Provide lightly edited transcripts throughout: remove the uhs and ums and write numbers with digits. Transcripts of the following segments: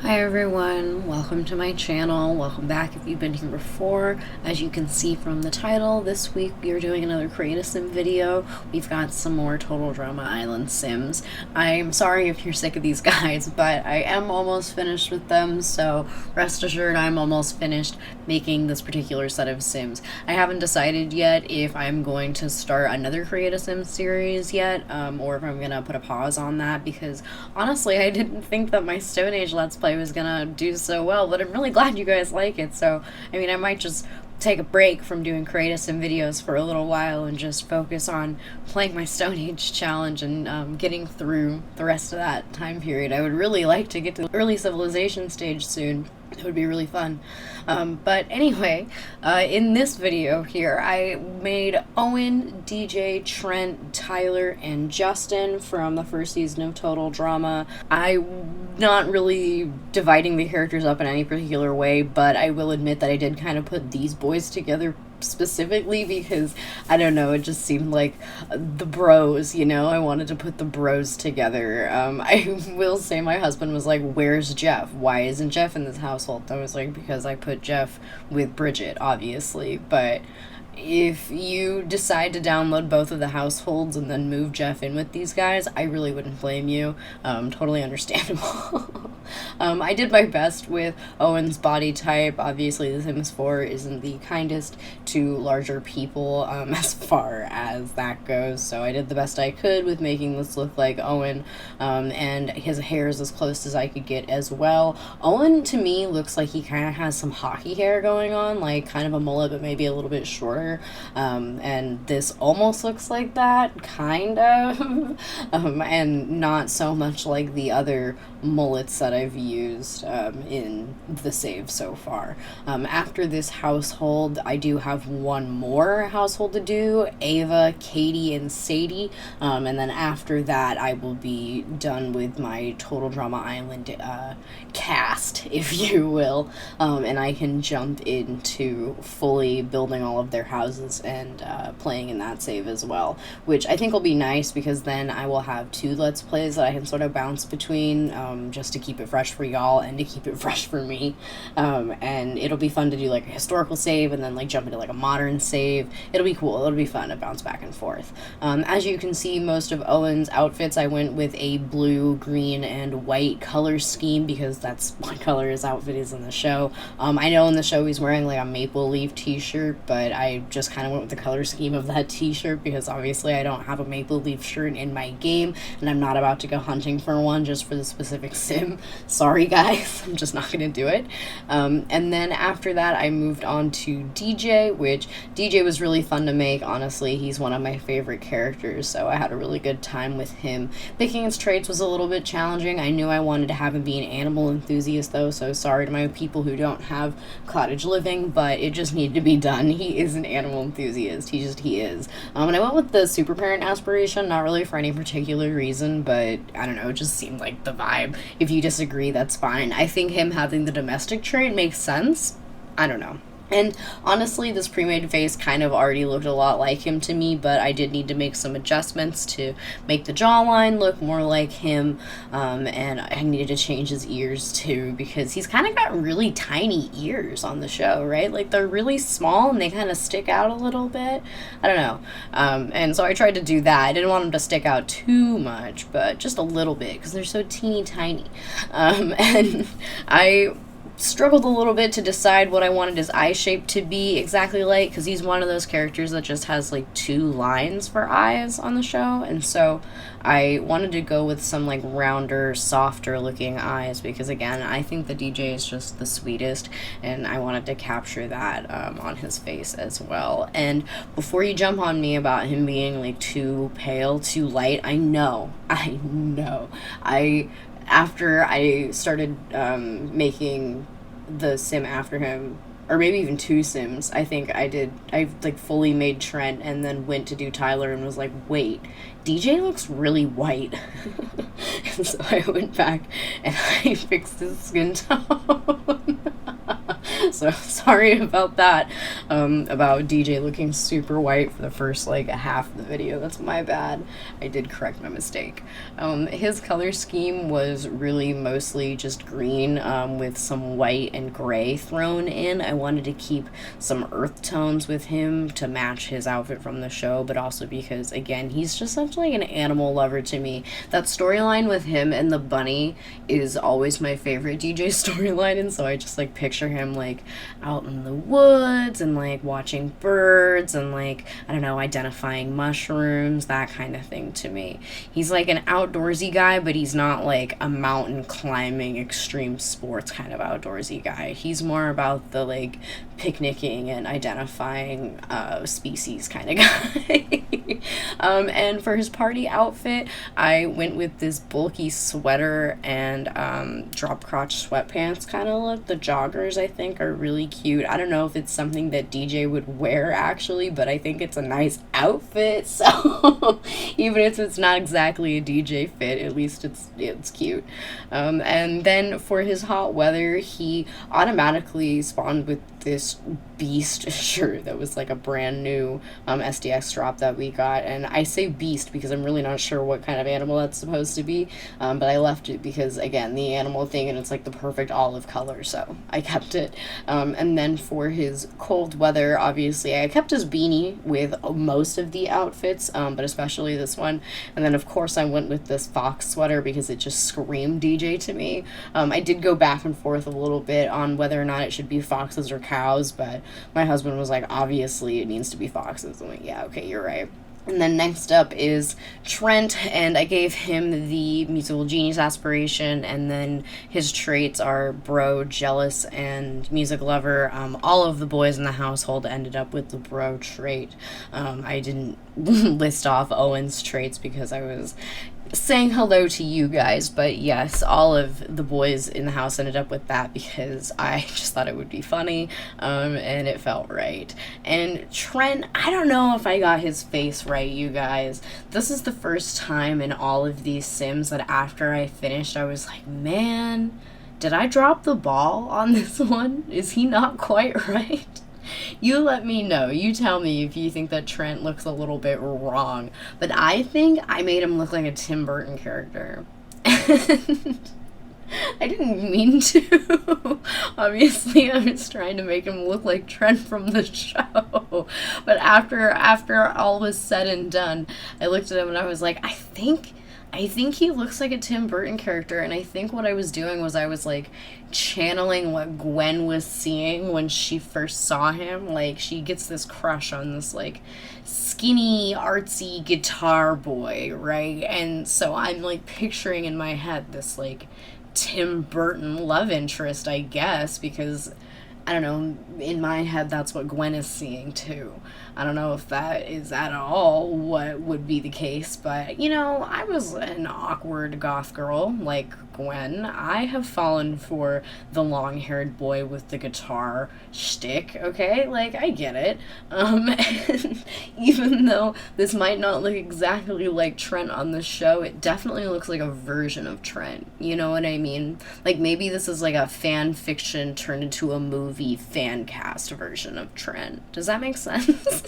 Hi everyone, welcome to my channel. Welcome back if you've been here before. As you can see from the title, this week we are doing another Create a Sim video. We've got some more Total Drama Island Sims. I'm sorry if you're sick of these guys, but I am almost finished with them, so rest assured I'm almost finished making this particular set of Sims. I haven't decided yet if I'm going to start another Create a Sim series yet, or if I'm gonna put a pause on that, because honestly I didn't think that my Stone Age Let's Play was gonna do so well, but I'm really glad you guys like it. So I mean, I might just take a break from doing Create a Sim videos for a little while and just focus on playing my Stone Age challenge and getting through the rest of that time period. I would really like to get to the early civilization stage soon. It would be really fun. But anyway, in this video here, I made Owen, DJ, Trent, Tyler, and Justin from the first season of Total Drama. I'm not really dividing the characters up in any particular way, but I will admit that I did kind of put these boys together specifically because, I don't know, it just seemed like the bros, you know? I wanted to put the bros together. I will say my husband was like, where's Jeff? Why isn't Jeff in this household? I was like, because I put Jeff with Bridget, obviously, but if you decide to download both of the households and then move Jeff in with these guys, I really wouldn't blame you. Totally understandable. I did my best with Owen's body type. Obviously, The Sims 4 isn't the kindest to larger people as far as that goes, so I did the best I could with making this look like Owen, and his hair is as close as I could get as well. Owen, to me, looks like he kind of has some hockey hair going on, like kind of a mullet, but maybe a little bit shorter. And this almost looks like that, kind of, and not so much like the other mullets that I've used in the save so far. After this household, I do have one more household to do, Ava, Katie, and Sadie, and then after that I will be done with my Total Drama Island cast, if you will, and I can jump into fully building all of their houses and playing in that save as well, which I think will be nice because then I will have two Let's Plays that I can sort of bounce between, just to keep it fresh for y'all and to keep it fresh for me, and it'll be fun to do like a historical save and then like jump into like a modern save. It'll be cool. It'll be fun to bounce back and forth. As you can see, most of Owen's outfits I went with a blue, green, and white color scheme because that's what color his outfit is in the show. I know in the show he's wearing like a maple leaf t-shirt, but I just kind of went with the color scheme of that t-shirt because obviously I don't have a maple leaf shirt in my game and I'm not about to go hunting for one just for the specific sim. Sorry guys, I'm just not gonna do it. And then after that I moved on to DJ, which DJ was really fun to make. Honestly, he's one of my favorite characters, so I had a really good time with him. Picking his traits was a little bit challenging. I knew I wanted to have him be an animal enthusiast though, so sorry to my people who don't have cottage living, but it just needed to be done. He is an animal enthusiast. He is. And I went with the super parent aspiration, not really for any particular reason, but I don't know, it just seemed like the vibe. If you disagree, that's fine. I think him having the domestic trait makes sense. I don't know. And honestly, this pre-made face kind of already looked a lot like him to me, but I did need to make some adjustments to make the jawline look more like him, and I needed to change his ears too, because he's kind of got really tiny ears on the show, right? Like, they're really small and they kind of stick out a little bit. I don't know. And so I tried to do that. I didn't want them to stick out too much, but just a little bit, because they're so teeny tiny. And I struggled a little bit to decide what I wanted his eye shape to be exactly like, because he's one of those characters that just has like two lines for eyes on the show, and so I wanted to go with some like rounder, softer looking eyes because again, I think the DJ is just the sweetest and I wanted to capture that on his face as well. And before you jump on me about him being like too pale, too light, I know after I started making the sim after him, or maybe even two sims, I like fully made Trent and then went to do Tyler and was like, wait, DJ looks really white. And so I went back and I fixed his skin tone. So sorry about that, about DJ looking super white for the first like half of the video. That's my bad. I did correct my mistake. His color scheme was really mostly just green, with some white and gray thrown in. I wanted to keep some earth tones with him to match his outfit from the show, but also because, again, he's just such like an animal lover to me. That storyline with him and the bunny is always my favorite DJ storyline, and so I just like picture him like out in the woods and like watching birds and like, I don't know, identifying mushrooms, that kind of thing to me. He's like an outdoorsy guy, but he's not like a mountain climbing extreme sports kind of outdoorsy guy. He's more about the like picnicking and identifying species kind of guy. And for his party outfit, I went with this bulky sweater and drop crotch sweatpants kind of look. The joggers, I think, are really cute. I don't know if it's something that DJ would wear actually, but I think it's a nice outfit. So even if it's not exactly a DJ fit, at least it's cute. And then for his hot weather, he automatically spawned with this beast shirt that was like a brand new SDX drop that we got. And I say beast because I'm really not sure what kind of animal that's supposed to be, but I left it because, again, the animal thing, and it's like the perfect olive color, so I kept it. And then for his cold weather, obviously I kept his beanie with most of the outfits, but especially this one. And then of course I went with this fox sweater because it just screamed DJ to me. I did go back and forth a little bit on whether or not it should be foxes or cows, but my husband was like, obviously it needs to be foxes. I'm like, yeah, okay, you're right. And then next up is Trent, and I gave him the musical genius aspiration, and then his traits are bro, jealous, and music lover. All of the boys in the household ended up with the bro trait. I didn't list off Owen's traits because I was saying hello to you guys, but yes, all of the boys in the house ended up with that because I just thought it would be funny, and it felt right. And Trent, I don't know if I got his face right, you guys. This is the first time in all of these Sims that after I finished, I was like, man, did I drop the ball on this one? Is he not quite right? You let me know. You tell me if you think that Trent looks a little bit wrong. But I think I made him look like a Tim Burton character. And I didn't mean to. Obviously, I was trying to make him look like Trent from the show. But after all was said and done, I looked at him and I was like, I think he looks like a Tim Burton character, and I think what I was doing was I was, like, channeling what Gwen was seeing when she first saw him. Like, she gets this crush on this, like, skinny, artsy guitar boy, right? And so I'm, like, picturing in my head this, like, Tim Burton love interest, I guess, because, I don't know, in my head that's what Gwen is seeing, too. I don't know if that is at all what would be the case, but, you know, I was an awkward goth girl like Gwen. I have fallen for the long-haired boy with the guitar shtick, okay? Like, I get it. And even though this might not look exactly like Trent on the show, it definitely looks like a version of Trent. You know what I mean? Like, maybe this is like a fan fiction turned into a movie fan cast version of Trent. Does that make sense?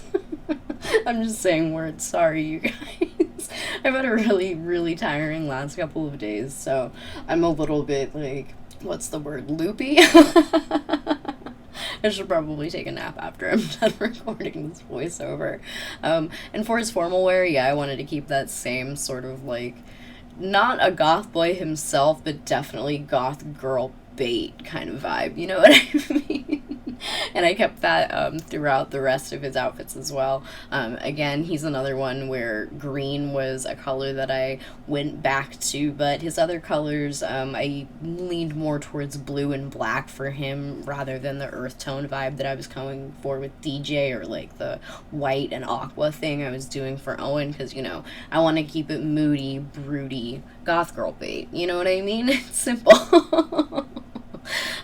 I'm just saying words. Sorry, you guys. I've had a really, really tiring last couple of days, so I'm a little bit, like, what's the word? Loopy? I should probably take a nap after I'm done recording this voiceover. And for his formal wear, yeah, I wanted to keep that same sort of, like, not a goth boy himself, but definitely goth girl bait kind of vibe, you know what I mean? And I kept that throughout the rest of his outfits as well. Again, he's another one where green was a color that I went back to, but his other colors, I leaned more towards blue and black for him rather than the earth tone vibe that I was going for with DJ, or like the white and aqua thing I was doing for Owen, because, you know, I want to keep it moody, broody, goth girl bait. You know what I mean? It's simple.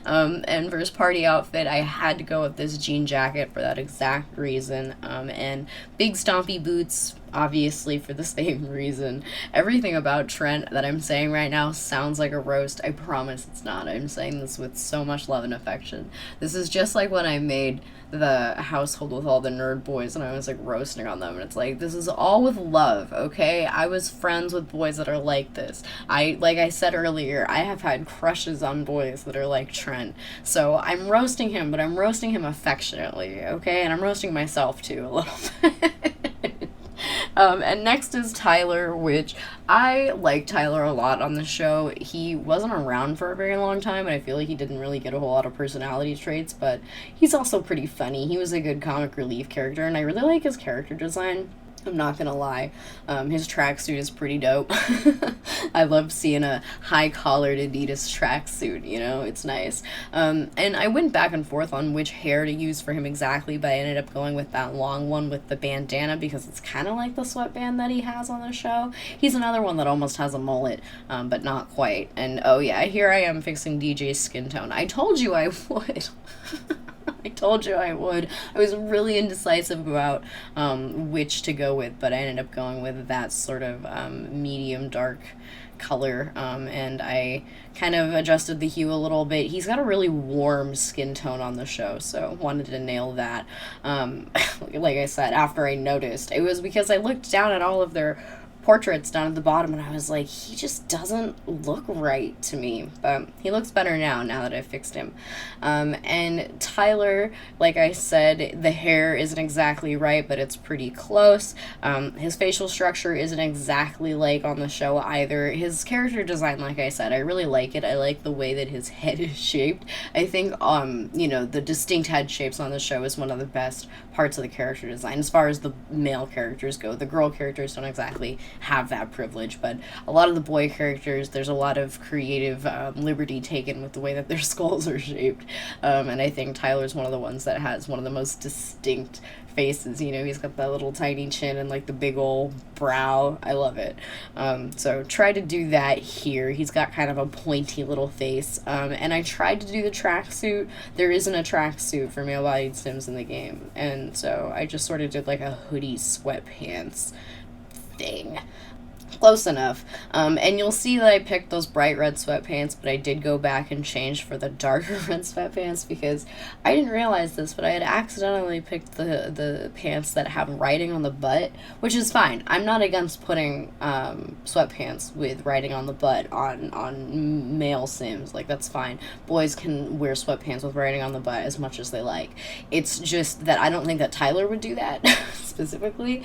And for his party outfit, I had to go with this jean jacket for that exact reason, and big stompy boots. obviously for the same reason. Everything about Trent that I'm saying right now sounds like a roast. I promise it's not. I'm saying this with so much love and affection. This is just like when I made the household with all the nerd boys and I was like roasting on them, and it's like, this is all with love, okay? I was friends with boys that are like this. Like I said earlier, I have had crushes on boys that are like Trent. So I'm roasting him, but I'm roasting him affectionately, okay? And I'm roasting myself too a little bit. And next is Tyler, which I like Tyler a lot on the show. He wasn't around for a very long time, and I feel like he didn't really get a whole lot of personality traits, but he's also pretty funny. He was a good comic relief character, and I really like his character design. I'm not gonna lie. His tracksuit is pretty dope. I love seeing a high-collared Adidas tracksuit, you know? It's nice. And I went back and forth on which hair to use for him exactly, but I ended up going with that long one with the bandana because it's kind of like the sweatband that he has on the show. He's another one that almost has a mullet, but not quite. And oh yeah, here I am fixing DJ's skin tone. I told you I would. I told you I would. I was really indecisive about which to go with, but I ended up going with that sort of medium dark color, and I kind of adjusted the hue a little bit. He's got a really warm skin tone on the show, so wanted to nail that. Like I said, after I noticed, it was because I looked down at all of their portraits down at the bottom and I was like, he just doesn't look right to me, but he looks better now that I've fixed him. And Tyler, like I said, the hair isn't exactly right, but it's pretty close. His facial structure isn't exactly like on the show either. His character design, like I said, I really like it. I like the way that his head is shaped. I think the distinct head shapes on the show is one of the best parts of the character design as far as the male characters go. The girl characters don't exactly have that privilege, but a lot of the boy characters, there's a lot of creative liberty taken with the way that their skulls are shaped, and I think Tyler's one of the ones that has one of the most distinct faces. You know, he's got that little tiny chin and like the big old brow. I love it. So try to do that here. He's got kind of a pointy little face, and I tried to do the tracksuit. There isn't a tracksuit for male-bodied Sims in the game, and so I just sort of did like a hoodie sweatpants thing. Close enough. And you'll see that I picked those bright red sweatpants, but I did go back and change for the darker red sweatpants because I didn't realize this, but I had accidentally picked the pants that have writing on the butt, which is fine. I'm not against putting sweatpants with writing on the butt on male Sims. Like, that's fine. Boys can wear sweatpants with writing on the butt as much as they like. It's just that I don't think that Tyler would do that specifically,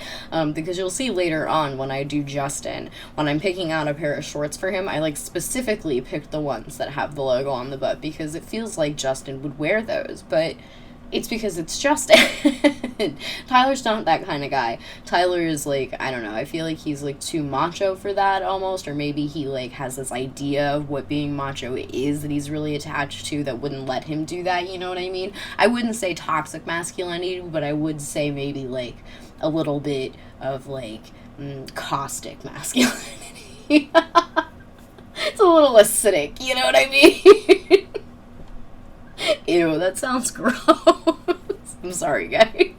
because you'll see later on when I do Justin, when I'm picking out a pair of shorts for him, I like specifically picked the ones that have the logo on the butt because it feels like Justin would wear those, but it's because it's Justin. Tyler's not that kind of guy. Tyler is like, I don't know, I feel like he's like too macho for that almost, or maybe he like has this idea of what being macho is that he's really attached to that wouldn't let him do that, you know what I mean? I wouldn't say toxic masculinity, but I would say maybe like a little bit of like caustic masculinity. It's a little acidic, you know what I mean? Ew, that sounds gross. I'm sorry, guys.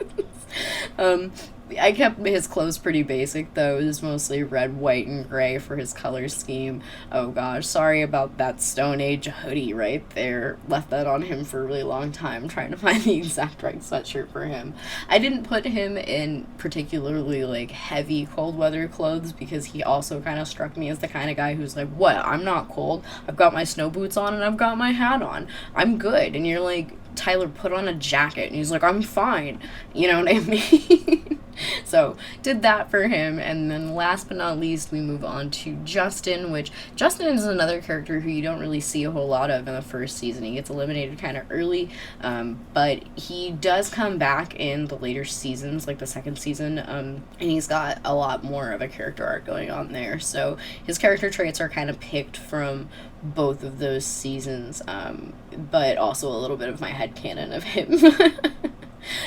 I kept his clothes pretty basic, though. It was mostly red, white, and gray for his color scheme. Oh gosh, sorry about that Stone Age hoodie right there. Left that on him for a really long time, trying to find the exact right sweatshirt for him. I didn't put him in particularly, like, heavy cold weather clothes because he also kind of struck me as the kind of guy who's like, what, I'm not cold. I've got my snow boots on and I've got my hat on. I'm good. And you're like, Tyler, put on a jacket. And he's like, I'm fine. You know what I mean? So did that for him, and then last but not least we move on to Justin, which Justin is another character who you don't really see a whole lot of in the first season. He gets eliminated kind of early, but he does come back in the later seasons, like the second season, and he's got a lot more of a character arc going on there. So his character traits are kind of picked from both of those seasons, but also a little bit of my headcanon of him.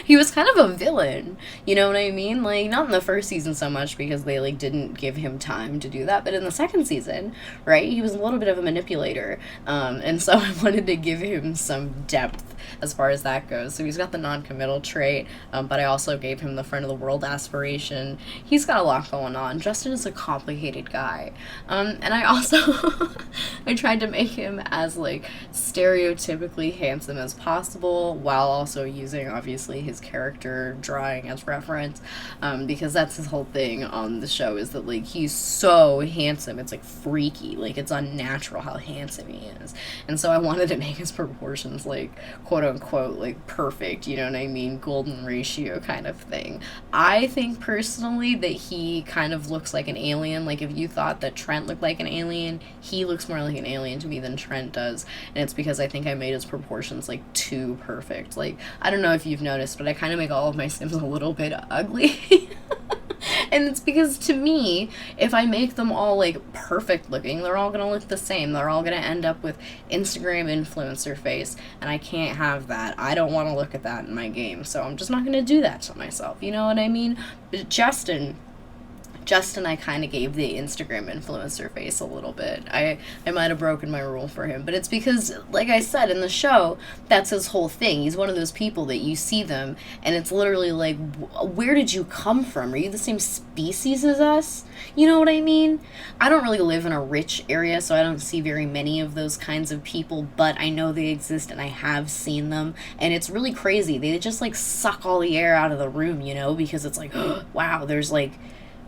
He was kind of a villain, you know what I mean? Like, not in the first season so much because they, like, didn't give him time to do that, but in the second season, right, he was a little bit of a manipulator, and so I wanted to give him some depth as far as that goes. So he's got the non-committal trait, but I also gave him the friend of the world aspiration. He's got a lot going on. Justin is a complicated guy. And I also I tried to make him as like stereotypically handsome as possible, while also using obviously his character drawing as reference, because that's his whole thing on the show, is that like he's so handsome, it's like freaky, like it's unnatural how handsome he is. And so I wanted to make his proportions like quote unquote like perfect, you know what I mean, golden ratio kind of thing. I think personally that he kind of looks like an alien. Like if you thought that Trent looked like an alien, he looks more like an alien to me than Trent does. And it's because I think I made his proportions like too perfect. Like, I don't know if you've noticed, but I kind of make all of my Sims a little bit ugly. And it's because, to me, if I make them all like perfect looking, they're all gonna look the same. They're all gonna end up with Instagram influencer face, and I can't have that. I don't want to look at that in my game, so I'm just not gonna do that to myself. You know what I mean? But Justin, I kind of gave the Instagram influencer face a little bit. I might have broken my rule for him, but it's because, like I said, in the show, that's his whole thing. He's one of those people that you see them, and it's literally like, where did you come from? Are you the same species as us? You know what I mean? I don't really live in a rich area, so I don't see very many of those kinds of people, but I know they exist, and I have seen them, and it's really crazy. They just, like, suck all the air out of the room, you know, because it's like, oh, wow, there's, like,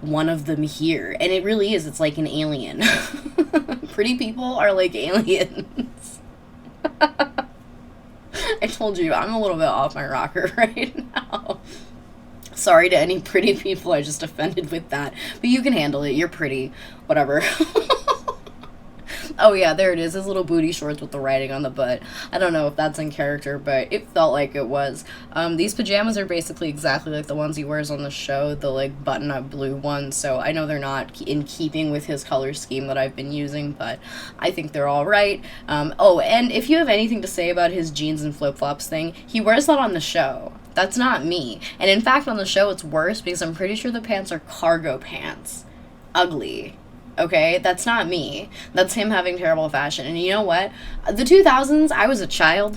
one of them here, and it really is, it's like an alien. Pretty people are like aliens. I told you, I'm a little bit off my rocker right now. Sorry to any pretty people I just offended with that, but you can handle it, you're pretty, whatever. Oh yeah, there it is, his little booty shorts with the writing on the butt. I don't know if that's in character, but it felt like it was. These pajamas are basically exactly like the ones he wears on the show, the like button-up blue ones, so I know they're not in keeping with his color scheme that I've been using, but I think they're all right. Oh, and if you have anything to say about his jeans and flip-flops thing, he wears that on the show. That's not me. And in fact, on the show it's worse, because I'm pretty sure the pants are cargo pants. Ugly. Okay, that's not me. That's him having terrible fashion. And you know what? The 2000s, I was a child,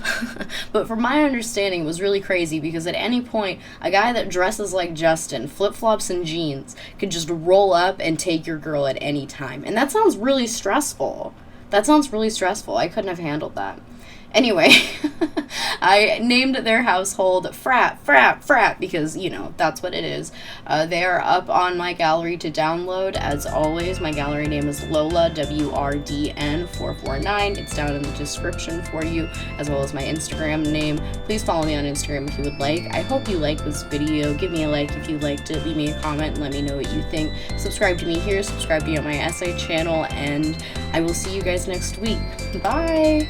but from my understanding, it was really crazy, because at any point, a guy that dresses like Justin, flip-flops and jeans, could just roll up and take your girl at any time. And that sounds really stressful. I couldn't have handled that. Anyway, I named their household Frat, because, you know, that's what it is. They are up on my gallery to download. As always, my gallery name is Lola, WRDN449. It's down in the description for you, as well as my Instagram name. Please follow me on Instagram if you would like. I hope you like this video. Give me a like if you liked it. Leave me a comment and let me know what you think. Subscribe to me here, subscribe to me on my essay channel, and I will see you guys next week. Bye!